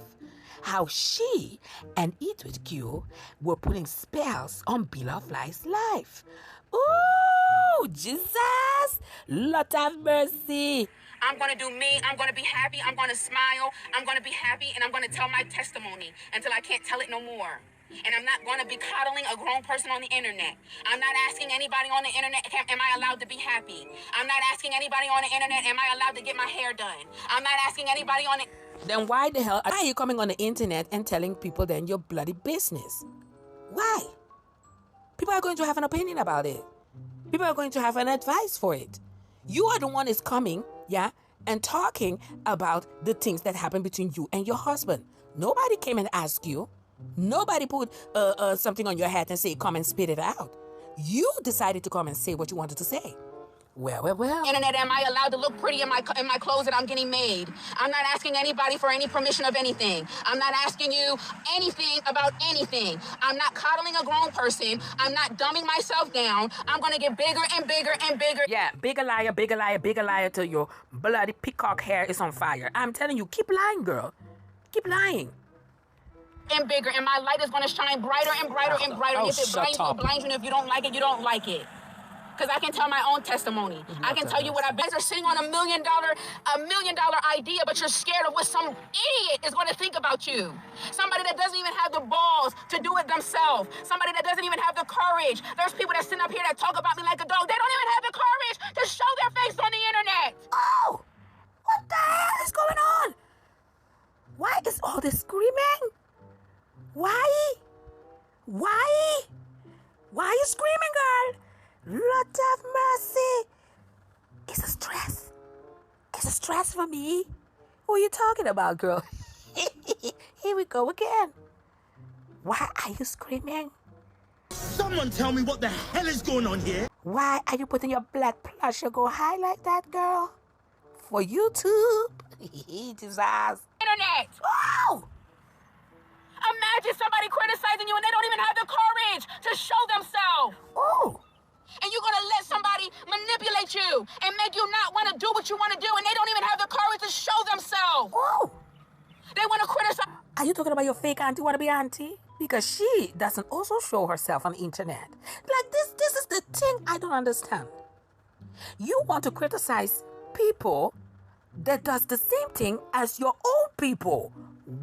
how she and Eat With Q were putting spells on Peel of Life's life. Ooh, Jesus! Lord have mercy. I'm going to do me. I'm going to be happy. I'm going to smile. I'm going to be happy, and I'm going to tell my testimony until I can't tell it no more. And I'm not going to be coddling a grown person on the internet. I'm not asking anybody on the internet, am I allowed to be happy? I'm not asking anybody on the internet, am I allowed to get my hair done? I'm not asking anybody on the... Then why the hell are you coming on the internet and telling people then your bloody business? Why? People are going to have an opinion about it. People are going to have an advice for it. You are the one is coming, and talking about the things that happen between you and your husband. Nobody came and asked you. Nobody put something on your head and say, come and spit it out. You decided to come and say what you wanted to say. Well. Internet, am I allowed to look pretty in my clothes that I'm getting made? I'm not asking anybody for any permission of anything. I'm not asking you anything about anything. I'm not coddling a grown person. I'm not dumbing myself down. I'm going to get bigger and bigger and bigger. Yeah, bigger liar till your bloody peacock hair is on fire. I'm telling you, keep lying, girl. Keep lying. And bigger, and my light is going to shine brighter and brighter and brighter. If it blinds you, it blinds you. And if you don't like it, you don't like it. Because I can tell my own testimony. I can tell you what I've been sitting on $1 million idea, but you're scared of what some idiot is going to think about you. Somebody that doesn't even have the balls to do it themselves. Somebody that doesn't even have the courage. There's people that sit up here that talk about me like a dog. They don't even have the courage to show their face on the internet. Oh, what the hell is going on? Why is all this screaming? Why? Why are you screaming, girl? Lord have mercy. It's a stress. It's a stress for me. What are you talking about, girl? Here we go again. Why are you screaming? Someone tell me what the hell is going on here? Why are you putting your blood pressure go high like that, girl? For YouTube? Jesus. Internet. Oh! Imagine somebody criticizing you and they don't even have the courage to show themselves. Oh. And you're going to let somebody manipulate you and make you not want to do what you want to do, and they don't even have the courage to show themselves. Oh. They want to criticize. Are you talking about your fake auntie wanna be auntie? Because she doesn't also show herself on the internet. Like this is the thing I don't understand. You want to criticize people that does the same thing as your own people.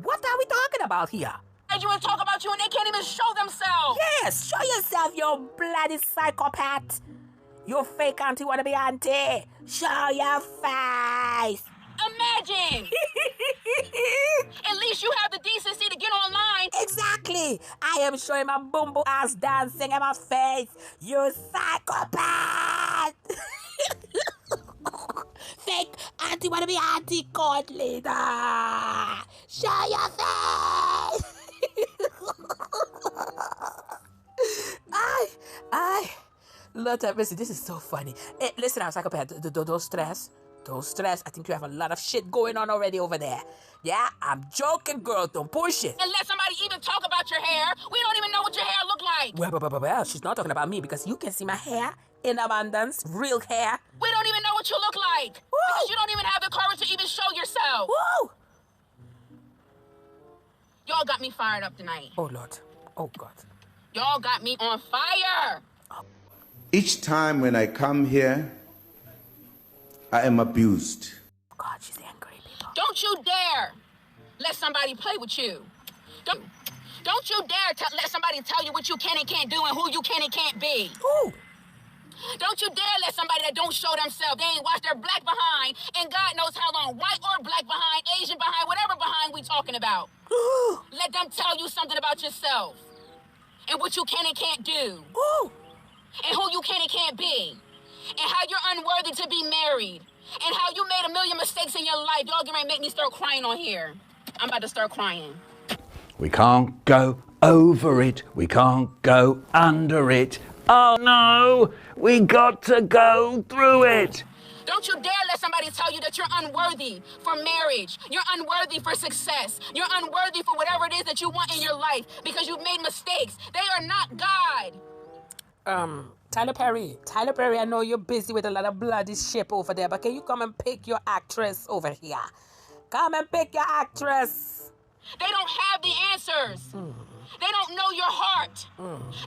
What are we talking about here? You and talk about you and they can't even show themselves. Yes, show yourself, you bloody psychopath. You fake auntie wanna be auntie. Show your face. Imagine. At least you have the decency to get online. Exactly. I am showing my boom boom ass dancing in my face. You psychopath. Fake auntie wanna be auntie court leader. Show your face. Lord have mercy, this is so funny. Hey, listen, I'm psychopath. Don't stress. Don't stress. I think you have a lot of shit going on already over there. Yeah, I'm joking, girl. Don't push it. And let somebody even talk about your hair. We don't even know what your hair look like. Well, she's not talking about me because you can see my hair in abundance, real hair. We don't even know what you look like. Woo! Because you don't even have the courage to even show yourself. Woo! Y'all got me fired up tonight. Oh, Lord. Oh, God. Y'all got me on fire. Each time when I come here, I am abused. God, she's angry, people. Don't you dare let somebody play with you. Don't you dare let somebody tell you what you can and can't do and who you can and can't be. Ooh. Don't you dare let somebody that don't show themselves, they ain't washed their black behind in God knows how long, white or black behind, Asian about. Let them tell you something about yourself and what you can and can't do. And who you can and can't be. And how you're unworthy to be married. And how you made a million mistakes in your life. Y'all gonna make me start crying on here. I'm about to start crying. We can't go over it. We can't go under it. Oh no, we got to go through it. Don't you dare let somebody tell you that you're unworthy for marriage. You're unworthy for success. You're unworthy for whatever it is that you want in your life because you've made mistakes. They are not God. Tyler Perry, I know you're busy with a lot of bloody shit over there, but can you come and pick your actress over here? Come and pick your actress. They don't have the answers. They don't know your heart.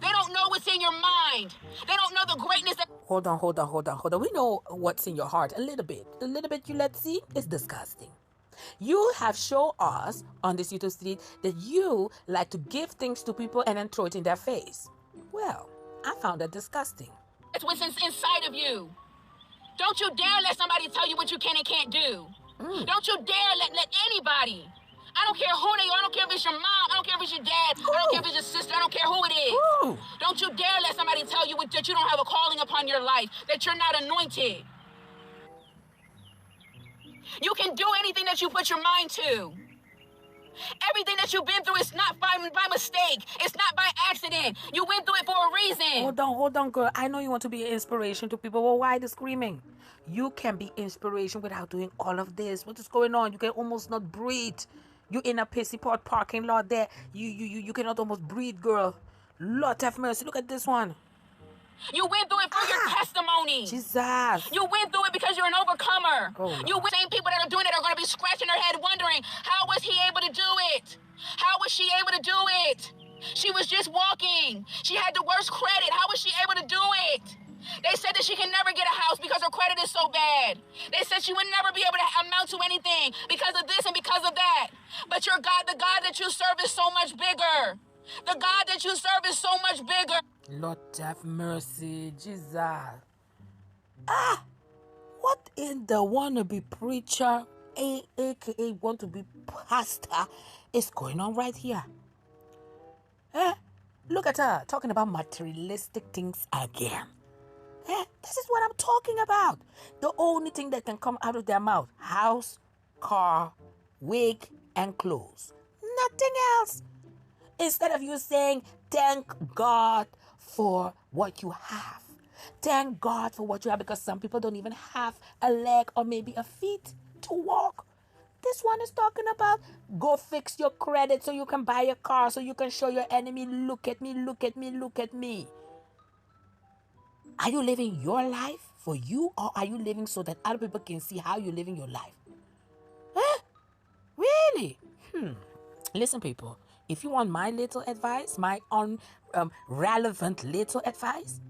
They don't know what's in your mind. They don't know the greatness that... Hold on. We know what's in your heart a little bit. The little bit you let's see is disgusting. You have shown us on this YouTube street that you like to give things to people and then throw it in their face. Well, I found that disgusting. That's what's inside of you. Don't you dare let somebody tell you what you can and can't do. Don't you dare let anybody. I don't care who they are. I don't care if it's your mom. I don't care if it's your dad. I don't care if it's your sister. I don't care who it is. Don't you dare let somebody tell you that you don't have a calling upon your life, that you're not anointed. You can do anything that you put your mind to. Everything that you've been through is not by mistake. It's not by accident. You went through it for a reason. Hold on, girl. I know you want to be an inspiration to people. Well, why the screaming? You can be inspiration without doing all of this. What is going on? You can almost not breathe. You in a pissy pot parking lot there. You cannot almost breathe, girl. Lord have mercy. Look at this one. You went through it for your testimony. Jesus. You went through it because you're an overcomer. Oh. Same people that are doing it are going to be scratching their head wondering, how was he able to do it? How was she able to do it? She was just walking. She had the worst credit. How was she able to do it? They said that she can never get a house because her credit is so bad. They said she would never be able to amount to anything because of this and because of that. But your God, the God that you serve is so much bigger. The God that you serve is so much bigger. Lord have mercy, Jesus. What in the wannabe preacher, aka want to be pastor, is going on right here? Look at her talking about materialistic things again. This is what I'm talking about. The only thing that can come out of their mouth: house, car, wig, and clothes. Nothing else. Instead of you saying, thank God for what you have. Thank God for what you have, because some people don't even have a leg or maybe a feet to walk. This one is talking about go fix your credit so you can buy a car, so you can show your enemy, look at me, look at me, look at me. Are you living your life for you, or are you living so that other people can see how you're living your life? Really? Listen, people. If you want my little advice, my relevant little advice,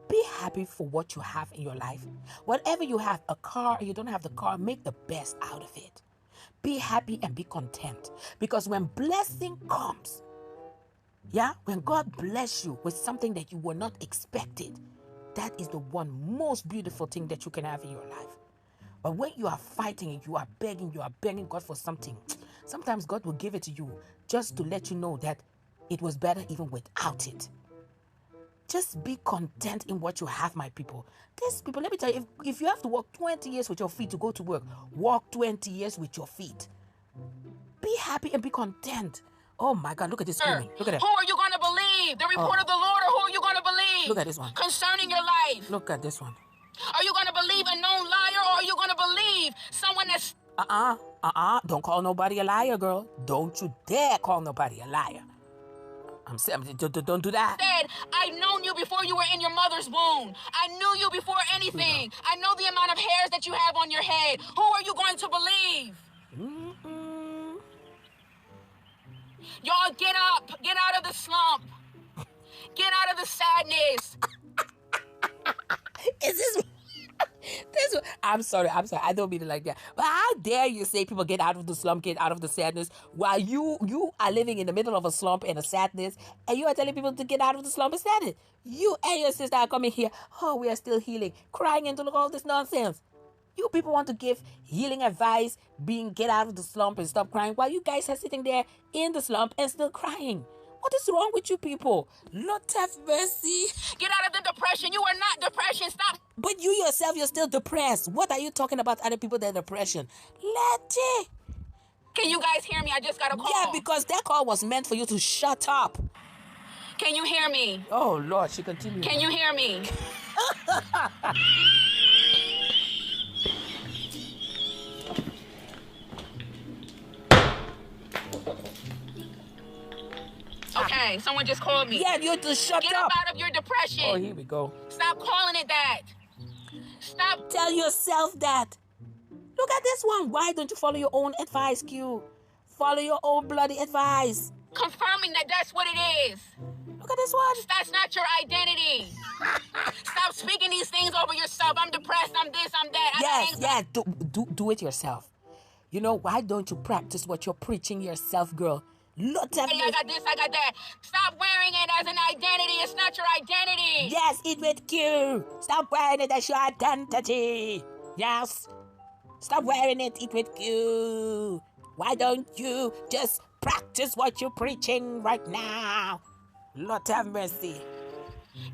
be happy for what you have in your life. Whatever you have, a car, or you don't have the car, make the best out of it. Be happy and be content. Because when blessing comes, when God bless you with something that you were not expected, that is the one most beautiful thing that you can have in your life. But when you are fighting and you are begging God for something, sometimes God will give it to you just to let you know that it was better even without it. Just be content in what you have, my people. These people, let me tell you, if you have to walk 20 years with your feet to go to work, walk 20 years with your feet. Be happy and be content. Oh my God, look at this screaming. Look at that. Who are you going to believe? The report of the Lord, or who are you going to believe? Look at this one. Concerning your life. Look at this one. Are you going to believe a known liar, or are you going to believe someone that's... Don't call nobody a liar, girl. Don't you dare call nobody a liar. I'm saying, don't do that. Said, I've known you before you were in your mother's womb. I knew you before anything. I know the amount of hairs that you have on your head. Who are you going to believe? Y'all get up. Get out of the slump. Get out of the sadness. Is this... I'm sorry. I don't mean it like that. But how dare you say people get out of the slump, get out of the sadness, while you are living in the middle of a slump and a sadness, and you are telling people to get out of the slump and sadness. You and your sister are coming here, we are still healing, crying into all this nonsense. You people want to give healing advice, get out of the slump and stop crying, while you guys are sitting there in the slump and still crying. What is wrong with you people? Lord have mercy. Get out of the depression. You are not depression. Stop. But you yourself, you're still depressed. What are you talking about other people that are depression? Letty. Can you guys hear me? I just got a call. Yeah, because that call was meant for you to shut up. Can you hear me? Oh, Lord, she continued. Can you hear me? Okay, someone just called me. Yeah, you just shut up. Get up out of your depression. Oh, here we go. Stop calling it that. Stop. Tell yourself that. Look at this one. Why don't you follow your own advice, Q? Follow your own bloody advice. Confirming that that's what it is. Look at this one. That's not your identity. Stop speaking these things over yourself. I'm depressed. I'm this. I'm that. Yes. Do it yourself. You know, why don't you practice what you're preaching yourself, girl? Look at I got this, I got that. Stop wearing it as an identity. It's not your identity. Yes, eat with Q. Stop wearing it as your identity. Yes. Stop wearing it, eat with Q. Why don't you just practice what you're preaching right now? Lord have mercy.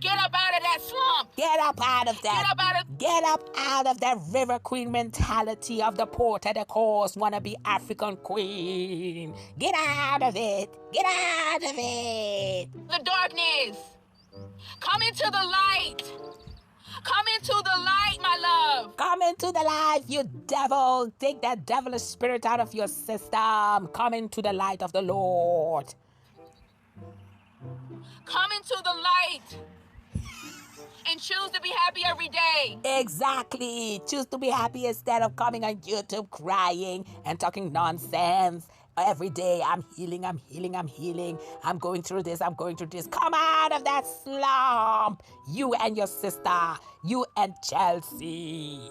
Get up out of that slump. Get up out of that. Get up out of... Get up out of that river queen mentality of the port of the coast wannabe African queen. Get out of it. Get out of it. The darkness. Come into the light. Come into the light, my love. Come into the light, you devil. Take that devilish spirit out of your system. Come into the light of the Lord. Come into the light and choose to be happy every day. Exactly. Choose to be happy instead of coming on YouTube crying and talking nonsense. Every day, I'm healing. I'm going through this. Come out of that slump. You and your sister. You and Chelsea.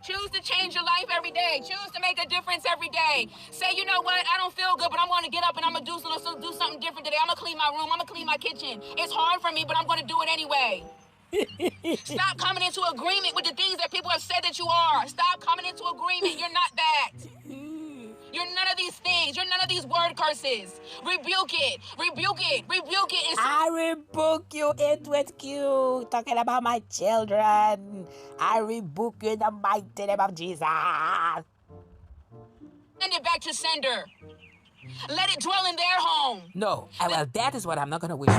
Choose to change your life every day. Choose to make a difference every day. Say, you know what? I don't feel good, but I'm going to get up and I'm going to do something different today. I'm going to clean my room. I'm going to clean my kitchen. It's hard for me, but I'm going to do it anyway. Stop coming into agreement with the things that people have said that you are. Stop coming into agreement. You're not that. You're none of these things. You're none of these word curses. Rebuke it. Rebuke it. Rebuke it. I rebuke you, it with you. Talking about my children. I rebuke you in the mighty name of Jesus. Send it back to sender. Let it dwell in their home. No. Well, that is what I'm not going to wish for.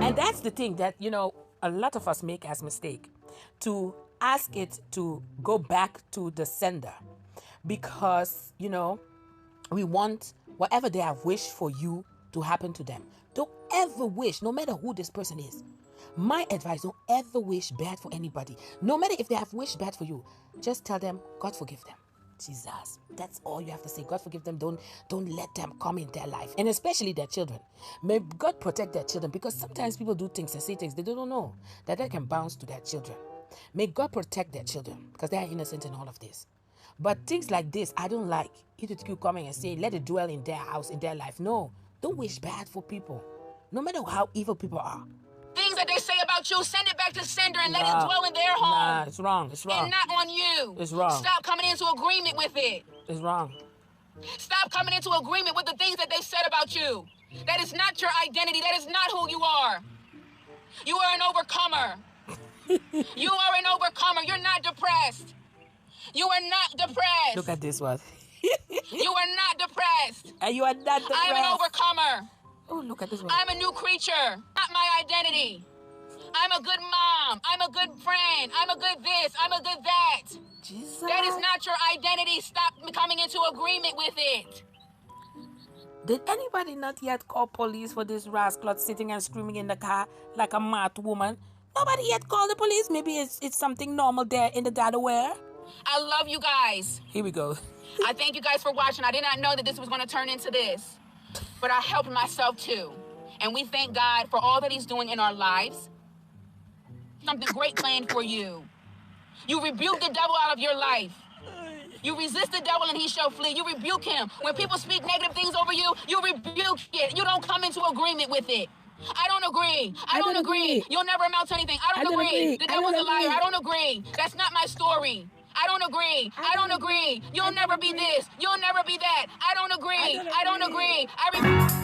And that's the thing that, you know, a lot of us make as mistake. To ask it to go back to the sender. Because, you know, we want whatever they have wished for you to happen to them. Don't ever wish, no matter who this person is. My advice, don't ever wish bad for anybody. No matter if they have wished bad for you, just tell them, God forgive them. Jesus. That's all you have to say. God forgive them. Don't let them come in their life. And especially their children. May God protect their children, because sometimes people do things and say things they don't know that can bounce to their children. May God protect their children, because they are innocent in all of this. But things like this, I don't like. Either you coming and say, let it dwell in their house, in their life. No, don't wish bad for people. No matter how evil people are. Things that they say about you, send it back to sender and let it dwell in their home. Nah, it's wrong. And not on you. It's wrong. Stop coming into agreement with it. It's wrong. Stop coming into agreement with the things that they said about you. That is not your identity. That is not who you are. You are an overcomer. You are an overcomer. You're not depressed. You are not depressed. Look at this one. You are not depressed. And you are not depressed. I'm an overcomer. Oh, look at this one. I'm a new creature. Not my identity. I'm a good mom. I'm a good friend. I'm a good this. I'm a good that. Jesus. That is not your identity. Stop coming into agreement with it. Did anybody not yet call police for this rascal sitting and screaming in the car like a mad woman? Nobody yet called the police. Maybe it's something normal there in the Delaware. I love you guys. Here we go. I thank you guys for watching. I did not know that this was going to turn into this. But I helped myself too. And we thank God for all that he's doing in our lives. Something great planned for you. You rebuke the devil out of your life. You resist the devil and he shall flee. You rebuke him. When people speak negative things over you, you rebuke it. You don't come into agreement with it. I don't agree. I don't agree. You'll never amount to anything. I don't agree. The devil's a liar. I don't agree. That's not my story. I don't agree. I don't agree. You'll never be this. You'll never be that. I don't agree. I don't agree.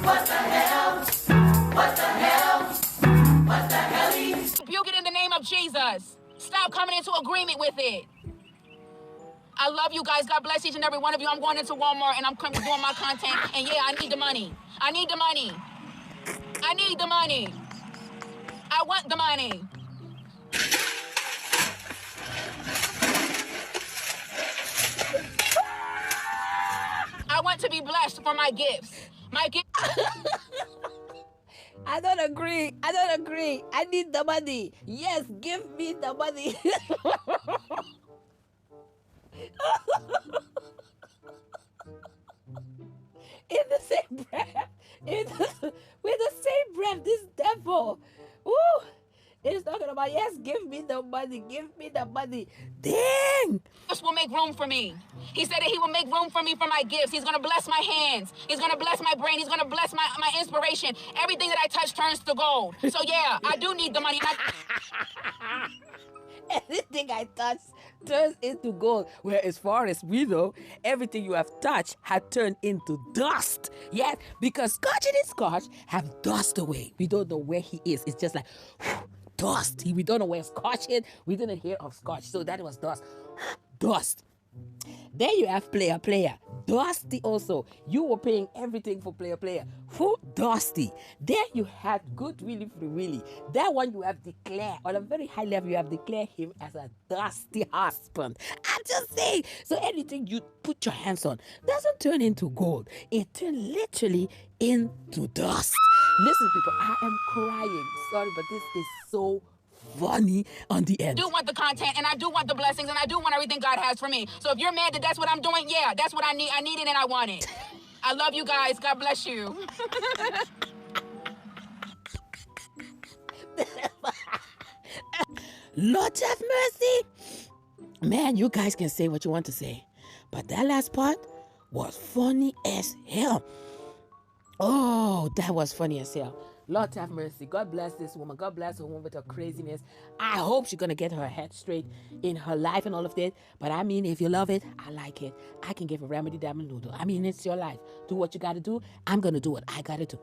What the hell? What the hell? What the hell? Rebuke it in the name of Jesus. Stop coming into agreement with it. I love you guys. God bless each and every one of you. I'm going into Walmart and I'm doing my content. And yeah, I need the money. I need the money. I need the money. I want the money. I want to be blessed for my gifts. My gifts. I don't agree. I don't agree. I need the money. Yes, give me the money. In the same breath, with the same breath, this devil, is talking about, yes, give me the money, give me the money. Dang! This will make room for me. He said that he will make room for me for my gifts. He's going to bless my hands. He's going to bless my brain. He's going to bless my inspiration. Everything that I touch turns to gold. So yeah, I do need the money. Everything I touch turns into gold. Where as far as we know, everything you have touched had turned into dust. Yes, because Scotch and his Scotch have dust away. We don't know where he is. It's just like dust. We don't know where Scotch is. We didn't hear of Scotch. So that was dust. Dust. Then you have player. Dusty also. You were paying everything for player. Who? Dusty. Then you had good Willie Free Willie. That one you have declared. On a very high level, you have declared him as a dusty husband. I'm just saying. So anything you put your hands on doesn't turn into gold. It turns literally into dust. Listen, people, I am crying. Sorry, but this is so funny on the end. I do want the content and I do want the blessings and I do want everything God has for me. So if you're mad that that's what I'm doing, yeah, that's what I need. I need it and I want it. I love you guys. God bless you. Lord have mercy. Man, you guys can say what you want to say, but that last part was funny as hell. Oh, that was funny as hell. Lord have mercy. God bless this woman. God bless her woman with her craziness. I hope she's going to get her head straight in her life and all of that. But I mean, if you love it, I like it. I can give a remedy diamond noodle. I mean, it's your life. Do what you got to do. I'm going to do what I got to do.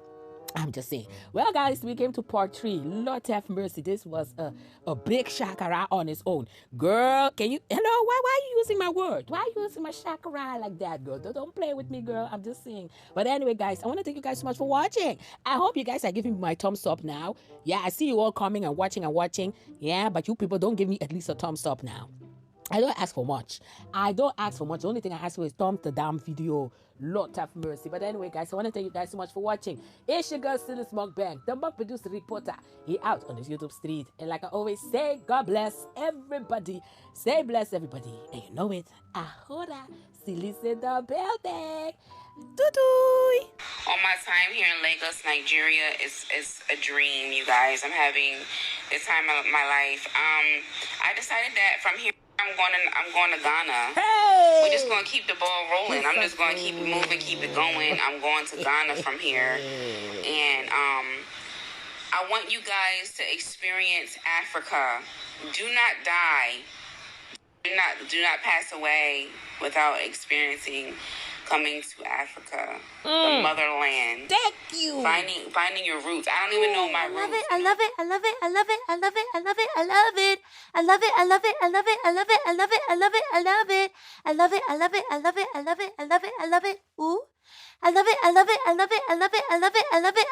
I'm just saying. Well, guys, we came to part 3. Lord have mercy. This was a big shakara on its own. Girl, can you... Hello? Why are you using my word? Why are you using my shakara like that, girl? Don't play with me, girl. I'm just saying. But anyway, guys, I want to thank you guys so much for watching. I hope you guys are giving me my thumbs up now. Yeah, I see you all coming and watching. Yeah, but you people don't give me at least a thumbs up now. I don't ask for much. The only thing I ask for is thumbs the damn video. Lord have mercy. But anyway, guys, I want to thank you guys so much for watching. It's your girl, Sylis Mukbang, the Mug Producer Reporter. He out on this YouTube street. And like I always say, God bless everybody. Say bless everybody. And you know it. Ahora, Sylis in the building. Doo-doo. All my time here in Lagos, Nigeria is a dream, you guys. I'm having this time of my life. I decided that from here I'm going to Ghana. Hey! We're just going to keep the ball rolling. I'm just going to keep it moving, keep it going. I'm going to Ghana from here. And I want you guys to experience Africa. Do not die. Do not pass away without experiencing coming to Africa, the motherland. Thank you. Finding your roots. I don't even know my roots. I love it. I love it. I love it. I love it. I love it. I love it. I love it. I love it. I love it. I love it. I love it. I love it. I love it. I love it. I love it. I love it. I love it. I love it. I love it. Ooh. I love it. I love it. I love it. I love it. I love it. I love it.